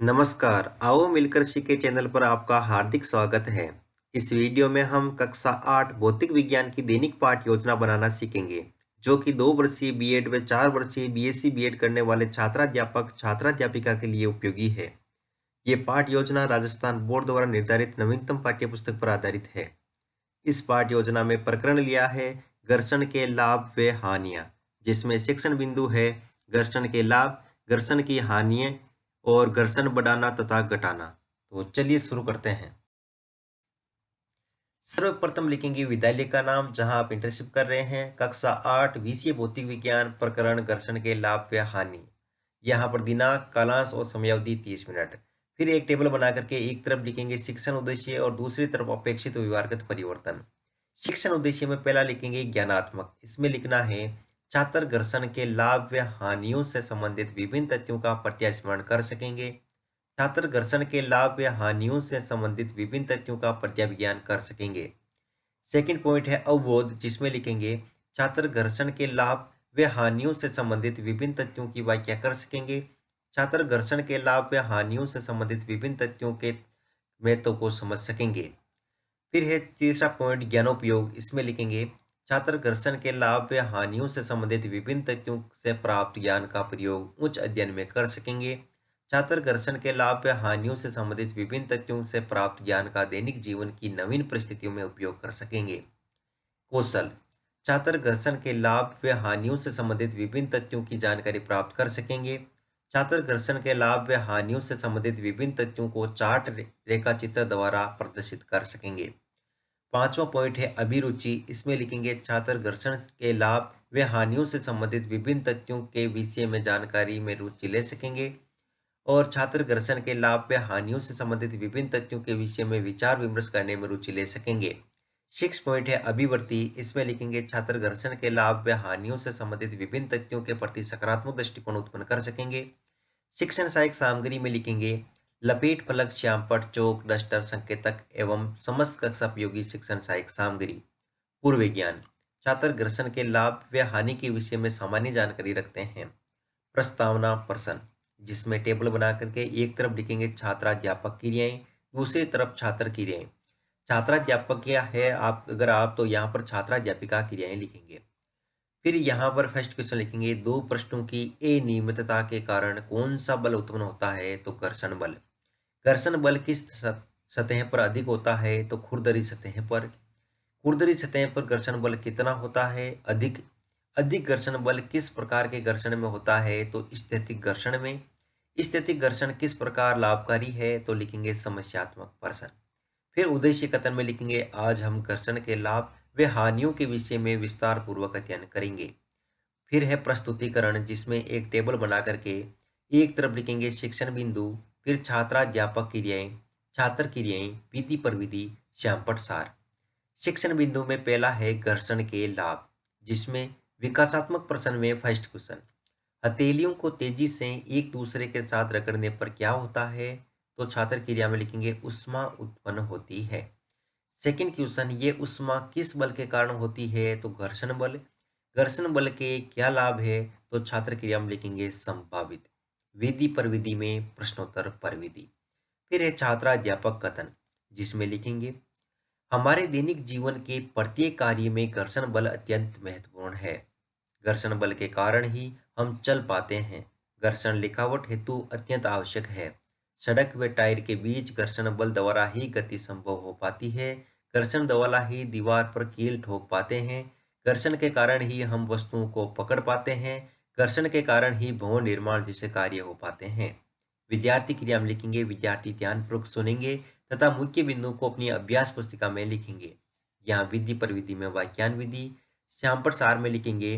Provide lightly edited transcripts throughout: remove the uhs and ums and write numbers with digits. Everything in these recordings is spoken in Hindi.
नमस्कार, आओ मिलकर सीखे चैनल पर आपका हार्दिक स्वागत है। इस वीडियो में हम कक्षा 8 भौतिक विज्ञान की दैनिक पाठ योजना बनाना सीखेंगे, जो कि 2 वर्षीय बीएड व 4 वर्षीय बीएससी बीएड करने वाले छात्राध्यापक छात्राध्यापिका के लिए उपयोगी है। ये पाठ योजना राजस्थान बोर्ड द्वारा निर्धारित नवीनतम पाठ्यपुस्तक पर आधारित है। इस पाठ योजना में प्रकरण लिया है घर्षण के लाभ व हानियां, जिसमें शिक्षण बिंदु है घर्षण के लाभ, घर्षण की हानियां और घर्षण बढ़ाना तथा घटाना। तो चलिए शुरू करते हैं। सर्वप्रथम लिखेंगे विद्यालय का नाम जहां आप इंटर्नशिप कर रहे हैं, कक्षा 8 विषय भौतिक विज्ञान, प्रकरण घर्षण के लाभ व हानि। यहाँ पर दिनांक, कालांश और समयावधि 30 मिनट। फिर एक टेबल बना करके एक तरफ लिखेंगे शिक्षण उद्देश्य और दूसरी तरफ अपेक्षित व्यवहारगत परिवर्तन। शिक्षण उद्देश्य में पहला लिखेंगे ज्ञानात्मक। इसमें लिखना है छात्र घर्षण के लाभ व हानियों से संबंधित विभिन्न तथ्यों का प्रत्यास्मरण कर सकेंगे। छात्र घर्षण के लाभ या हानियों से संबंधित विभिन्न तथ्यों का प्रत्याविज्ञान कर सकेंगे। सेकंड पॉइंट है अवबोध, जिसमें लिखेंगे छात्र घर्षण के लाभ व हानियों से संबंधित विभिन्न तथ्यों की व्याख्या कर सकेंगे। छात्र घर्षण के लाभ व हानियों से संबंधित विभिन्न तथ्यों के महत्व को समझ सकेंगे। फिर है तीसरा पॉइंट ज्ञानोपयोग। इसमें लिखेंगे छात्र घर्षण के लाभ व हानियों से संबंधित विभिन्न तथ्यों से प्राप्त ज्ञान का प्रयोग उच्च अध्ययन में कर सकेंगे। छात्र घर्षण के लाभ व हानियों से संबंधित विभिन्न तथ्यों से प्राप्त ज्ञान का दैनिक जीवन की नवीन परिस्थितियों में उपयोग कर सकेंगे। कौशल, छात्र घर्षण के लाभ व हानियों से संबंधित विभिन्न तथ्यों की जानकारी प्राप्त कर सकेंगे। छात्र घर्षण के लाभ व हानियों से संबंधित विभिन्न तथ्यों को चार्ट रेखा चित्र द्वारा प्रदर्शित कर सकेंगे। पांचवा पॉइंट है अभिरुचि। इसमें लिखेंगे छात्र घर्षण के लाभ व हानियों से संबंधित विभिन्न तथ्यों के विषय में जानकारी में रुचि ले सकेंगे और छात्र घर्षण के लाभ व हानियों से संबंधित विभिन्न तथ्यों के विषय में विचार विमर्श करने में रुचि ले सकेंगे। 6 पॉइंट है अभिवर्ती। इसमें लिखेंगे छात्र घर्षण के लाभ व हानियों से संबंधित विभिन्न तथ्यों के प्रति सकारात्मक दृष्टिकोण उत्पन्न कर सकेंगे। शिक्षण सहायक सामग्री में लिखेंगे लपेट फलक, श्यामपट्ट, चौक, डस्टर, संकेतक एवं समस्त कक्षा उपयोगी शिक्षण सहायक सामग्री। पूर्व विज्ञान, छात्र घर्षण के लाभ व हानि के विषय में सामान्य जानकारी रखते हैं। प्रस्तावना प्रश्न, जिसमें टेबल बना करके एक तरफ लिखेंगे छात्राध्यापक क्रियाएं, दूसरी तरफ छात्र क्रियाएं। छात्राध्यापक क्या है, आप अगर आप तो यहाँ पर छात्राध्यापिका क्रियाएं लिखेंगे। फिर यहाँ पर फर्स्ट क्वेश्चन लिखेंगे दो पृष्ठों की अनियमितता के कारण कौन सा बल उत्पन्न होता है, तो घर्षण बल। घर्षण बल किस सतह पर अधिक होता है, तो खुरदरी सतह पर। खुरदरी सतह पर घर्षण बल कितना होता है, अधिक। अधिक घर्षण बल किस प्रकार के घर्षण में होता है, तो स्थैतिक घर्षण में। स्थैतिक घर्षण किस प्रकार लाभकारी है, तो लिखेंगे समस्यात्मक प्रश्न। फिर उद्देश्य कथन में लिखेंगे आज हम घर्षण के लाभ व हानियों के विषय में विस्तार पूर्वक अध्ययन करेंगे। फिर है प्रस्तुतिकरण, जिसमें एक टेबल बना करके एक तरफ लिखेंगे शिक्षण बिंदु, फिर छात्राध्यापक क्रियाएं, छात्र क्रियाएं, विधि पर विधि, श्यामपट्ट सार। शिक्षण बिंदु में पहला है घर्षण के लाभ, जिसमें विकासात्मक प्रश्न में फर्स्ट क्वेश्चन हथेलियों को तेजी से एक दूसरे के साथ रगड़ने पर क्या होता है, तो छात्र क्रिया में लिखेंगे ऊष्मा उत्पन्न होती है। सेकंड क्वेश्चन ये ऊष्मा किस बल के कारण होती है, तो घर्षण बल। घर्षण बल के क्या लाभ है, तो छात्र क्रिया में लिखेंगे संभावित। विधि पर विधि में प्रश्नोत्तर पर विधि। फिर है छात्राध्यापक कथन, जिसमें लिखेंगे हमारे दैनिक जीवन के प्रत्येक कार्य में घर्षण बल अत्यंत महत्वपूर्ण है। घर्षण बल के कारण ही हम चल पाते हैं। घर्षण लिखावट हेतु अत्यंत आवश्यक है। सड़क व टायर के बीच घर्षण बल द्वारा ही गति संभव हो पाती है। घर्षण द्वारा ही दीवार पर कील ठोक पाते हैं। घर्षण के कारण ही हम वस्तुओं को पकड़ पाते हैं। घर्षण के कारण ही भवन निर्माण जैसे कार्य हो पाते हैं। विद्यार्थी क्रिया में लिखेंगे विद्यार्थी ध्यानपूर्वक सुनेंगे तथा मुख्य बिंदु को अपनी अभ्यास पुस्तिका में लिखेंगे। यहाँ विधि पर विधि में वाक्यान विधि। श्यामपट्ट सार में लिखेंगे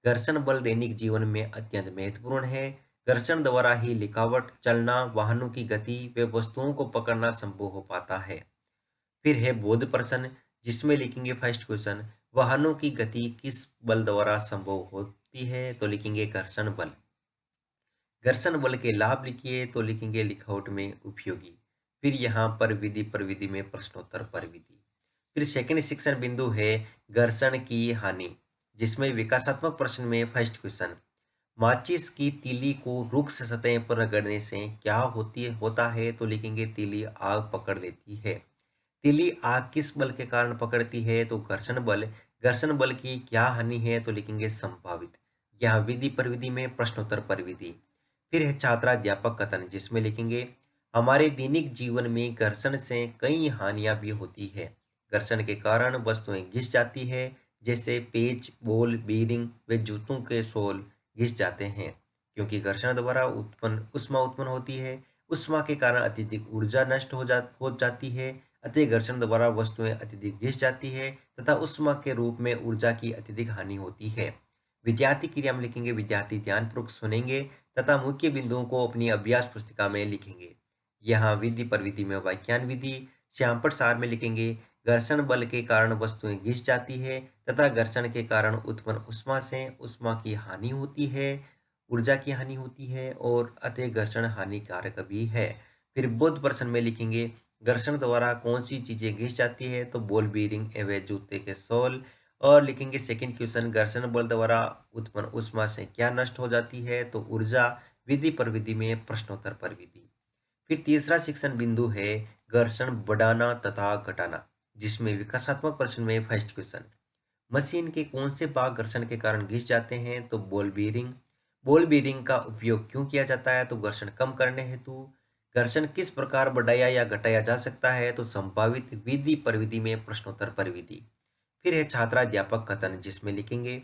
घर्षण बल दैनिक जीवन में अत्यंत महत्वपूर्ण है। घर्षण द्वारा ही लिखावट, चलना, वाहनों की गति व वस्तुओं को पकड़ना संभव हो पाता है। फिर है बोध प्रश्न, जिसमें लिखेंगे फर्स्ट क्वेश्चन वाहनों की गति किस बल द्वारा संभव होती है, तो लिखेंगे घर्षण बल। घर्षण बल के लाभ लिखिए, तो लिखेंगे लिखावट में उपयोगी। फिर यहाँ पर विधि में प्रश्नोत्तर पर विधि। फिर सेकंड शिक्षण बिंदु है घर्षण की हानि, जिसमें विकासात्मक प्रश्न में फर्स्ट क्वेश्चन माचिस की तीली को रुक्ष सतह पर रगड़ने से क्या होता है? तो लिखेंगे तीली आग पकड़ लेती है। तीली आग किस बल के कारण पकड़ती है? तो घर्षण बल। घर्षण बल की क्या हानि है? तो लिखेंगे संभावित। यहाँ विधि परिविधि में प्रश्नोत्तर परिविधि। फिर है छात्राध्यापक कथन, जिसमें लिखेंगे हमारे दैनिक जीवन में घर्षण से कई हानियां भी होती है। घर्षण के कारण वस्तुएं घिस जाती है, जैसे पेच, बॉल बीरिंग व जूतों के सोल घिस जाते हैं, क्योंकि घर्षण द्वारा उत्पन्न ऊष्मा उत्पन्न होती है। ऊष्मा के कारण अत्यधिक ऊर्जा नष्ट हो जाती है। अतः घर्षण द्वारा वस्तुएं अत्यधिक घिस जाती है तथा ऊष्मा के रूप में ऊर्जा की अत्यधिक हानि होती है। विद्यार्थी क्रिया में लिखेंगे विद्यार्थी ध्यानपूर्वक सुनेंगे तथा मुख्य बिंदुओं को अपनी अभ्यास पुस्तिका में लिखेंगे। यहाँ विधि प्रविधि में वाक्यान विधि श्यामपट सार में लिखेंगे घर्षण बल के कारण वस्तुएं घिस जाती है तथा घर्षण के कारण उत्पन्न ऊष्मा से ऊष्मा की हानि होती है, ऊर्जा की हानि होती है और अतः घर्षण हानिकारक भी है। फिर बोध प्रश्न में लिखेंगे घर्षण द्वारा कौन सी चीजें घिस जाती है? तो बॉल बीरिंग एवं जूते के सोल। और लिखेंगे सेकंड क्वेश्चन घर्षण बल द्वारा उत्पन्न ऊष्मा से क्या नष्ट हो जाती है? तो ऊर्जा। विधि प्रविधि में प्रश्नोत्तर परिविधि। फिर तीसरा शिक्षण बिंदु है घर्षण बढ़ाना तथा घटाना, जिसमें विकासात्मक प्रश्न में फर्स्ट क्वेश्चन मशीन के कौन से भाग घर्षण के कारण घिस जाते हैं? तो बॉल बीरिंग। बॉल बीरिंग का उपयोग क्यों किया जाता है? तो घर्षण कम करने हेतु। घर्षण किस प्रकार बढ़ाया या घटाया जा सकता है? तो संभावित। विधि परिविधि में प्रश्नोत्तर परिविधि। फिर है छात्राध्यापक कथन, जिसमें लिखेंगे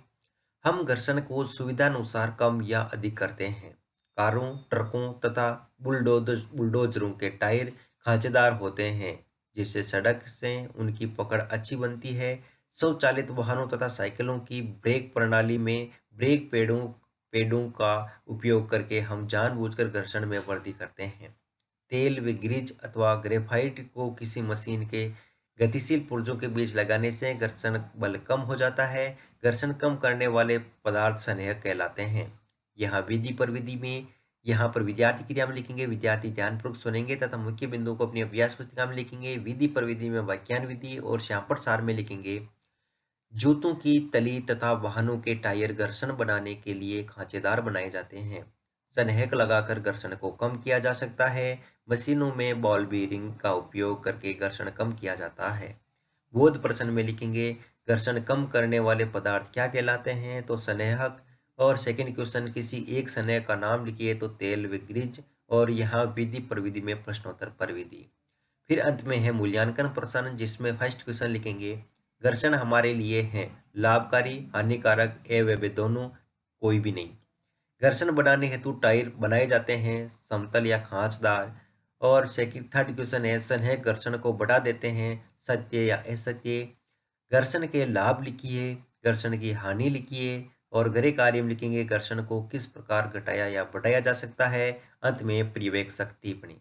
हम घर्षण को सुविधानुसार कम या अधिक करते हैं। कारों, ट्रकों तथा बुलडोजरों के टायर खांचेदार होते हैं, जिससे सड़क से उनकी पकड़ अच्छी बनती है। स्वचालित वाहनों तथा साइकिलों की ब्रेक प्रणाली में ब्रेक पेडों का उपयोग करके हम जानबूझकर घर्षण में वृद्धि करते हैं। तेल व ग्रीज अथवा ग्रेफाइट को किसी मशीन के गतिशील पुर्जों के बीच लगाने से घर्षण बल कम हो जाता है। घर्षण कम करने वाले पदार्थ स्नेहक कहलाते हैं। यहाँ विधि पर विधि में यहाँ पर विद्यार्थी क्रिया में लिखेंगे विद्यार्थी ध्यानपूर्वक सुनेंगे तथा मुख्य बिंदुओं को अपनी अभ्यास पुस्तिका में लिखेंगे। विधि पर विधि में वाक्यान विधि और श्यामपट सार में लिखेंगे जूतों की तली तथा वाहनों के टायर घर्षण बनाने के लिए खांचेदार बनाए जाते हैं। सनहेक लगाकर घर्षण को कम किया जा सकता है। मशीनों में बॉल बीयरिंग का उपयोग करके घर्षण कम किया जाता है। बोध प्रश्न में लिखेंगे घर्षण कम करने वाले पदार्थ क्या कहलाते हैं? तो स्नेहक। और सेकंड क्वेश्चन किसी एक स्नेह का नाम लिखिए, तो तेल व ग्रीज। और यहाँ विधि प्रविधि में प्रश्नोत्तर परिविधि। फिर अंत में है मूल्यांकन प्रश्न, जिसमें फर्स्ट क्वेश्चन लिखेंगे घर्षण हमारे लिए है लाभकारी, हानिकारक, एवं वे दोनों, कोई भी नहीं। घर्षण बढ़ाने हेतु टायर बनाए जाते हैं समतल या खांचदार। और सेकंड थर्ड क्वेश्चन है स्नेह घर्षण को बढ़ा देते हैं, सत्य या असत्य। घर्षण के लाभ लिखिए, घर्षण की हानि लिखिए और गृह कार्य में लिखेंगे घर्षण को किस प्रकार घटाया या बढ़ाया जा सकता है। अंत में पर्यवेक्षक टिप्पणी।